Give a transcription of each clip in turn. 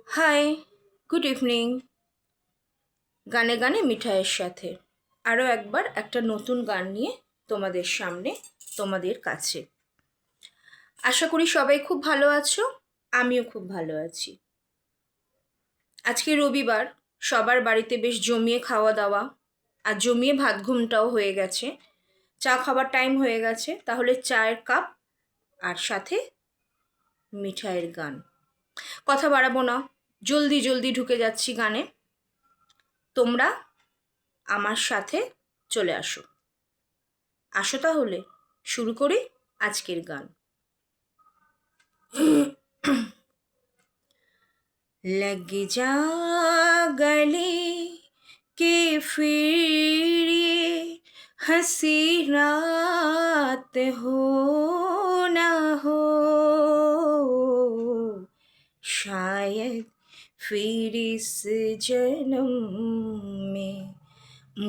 High, good evening. গানে গানে মিঠাইয়ের সাথে আরও একবার একটা নতুন গান নিয়ে তোমাদের সামনে, তোমাদের কাছে। আশা করি সবাই খুব ভালো আছো, আমিও খুব ভালো আছি। আজকে রবিবার, সবার বাড়িতে বেশ জমিয়ে খাওয়া দাওয়া আর জমিয়ে ভাত ঘুমটাও হয়ে গেছে। চা খাবার টাইম হয়ে গেছে, তাহলে চায়ের কাপ আর সাথে মিঠাইয়ের গান। কথা বাড়াবো না, জলদি জলদি ঢুকে যাচ্ছি গানে। তোমরা আমার সাথে চলে আসো। আসো তাহলে শুরু করি আজকের গান। लग जा गले के फिर ये हंसी रात हो ना हो, शायद फिर इस जन्म में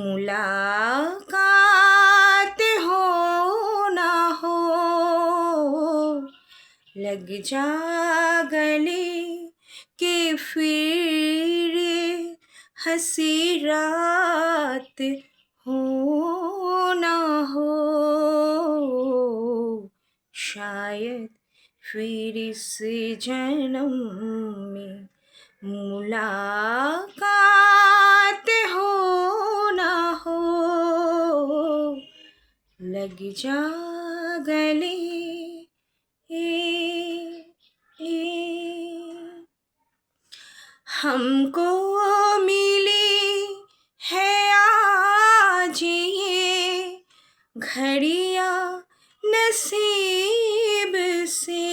मुलाकात हो ना हो। लग जा गले के फिर ये हंसी रात हो ना हो, शायद फिर इस जन्म में मुलाकात हो ना हो। लग जा गले ए हमको मिली है आज ये घड़ियां नसीब से,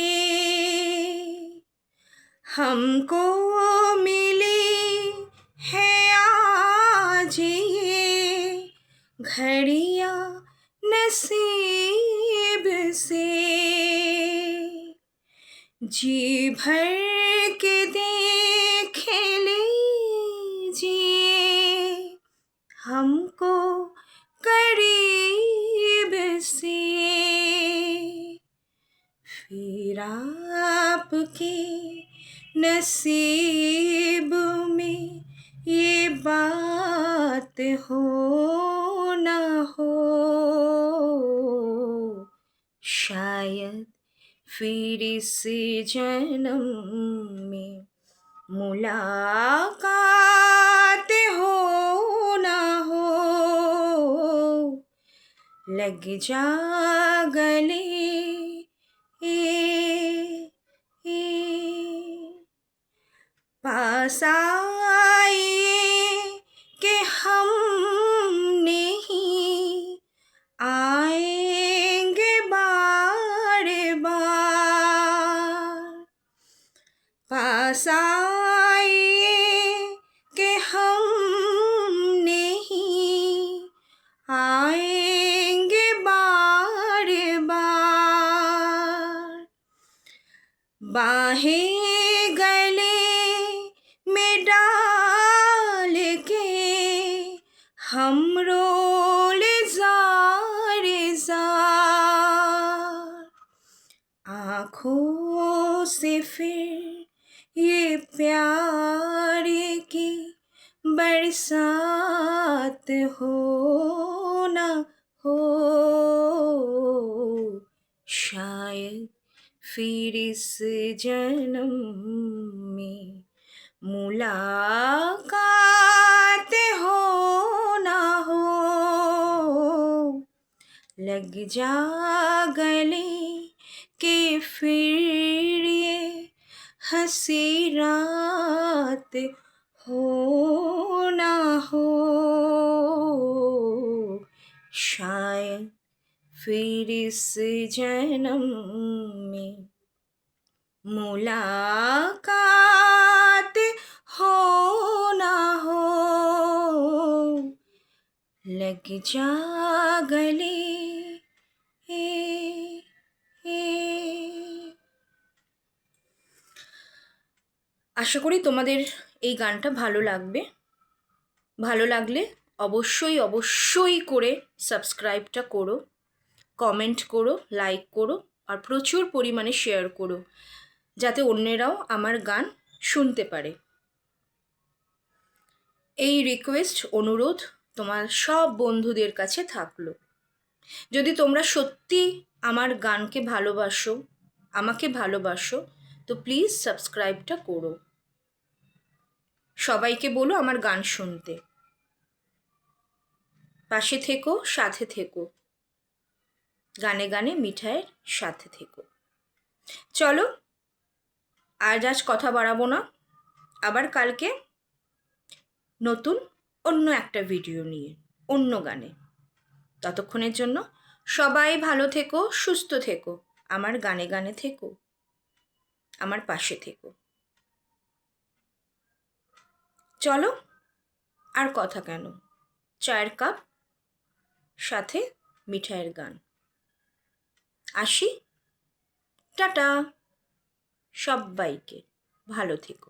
हमको मिली है आज ये घड़ियां नसीब से। जी भर के देखे लीजिए हमको करीब से, फिर आपके नसीब में ये बात हो ना हो, शायद फिर इस जन्म में मुलाकात हो ना हो। लग जा गले ए पास आइए कि हम नहीं आएंगे बार बार, पास आइए कि हम नहीं आएंगे बार बार। बाहें गले में डाल के हम रोल जार जार, आँखों से फिर ये प्यार की बरसात हो ना हो, शायद फिर इस जन्म में मुलाकात हो ना हो। लग जा गले के फिर ये हंसी रात हो ना हो, शायद फिर इस जन्म में मुलाकात हो ना हो। लग जा गले ए আশা করি তোমাদের এই গানটা ভালো লাগবে। ভালো লাগলে অবশ্যই অবশ্যই করে সাবস্ক্রাইবটা করো, কমেন্ট করো, লাইক করো আর প্রচুর পরিমাণে শেয়ার করো, যাতে অন্যেরাও আমার গান শুনতে পারে। এই রিকোয়েস্ট, অনুরোধ তোমার সব বন্ধুদের কাছে থাকলো। যদি তোমরা সত্যি আমার গানকে ভালোবাসো, আমাকে ভালোবাসো, তো প্লিজ সাবস্ক্রাইবটা করো। সবাইকে বলো আমার গান শুনতে। পাশে থেকো, সাথে থেকো, গানে গানে মিঠাইয়ের সাথে থেকো। চলো, আজ কথা বাড়াবো না। আবার কালকে নতুন অন্য একটা ভিডিও নিয়ে, অন্য গানে। ততক্ষণের জন্য সবাই ভালো থেকো, সুস্থ থেকো, আমার গানে গানে থেকো, আমার পাশে থেকো। চলো, আর কথা কেন, চায়ের কাপ, সাথে মিঠাইয়ের গান। আসি, টাটা, সব্বাইকে ভালো থেকো।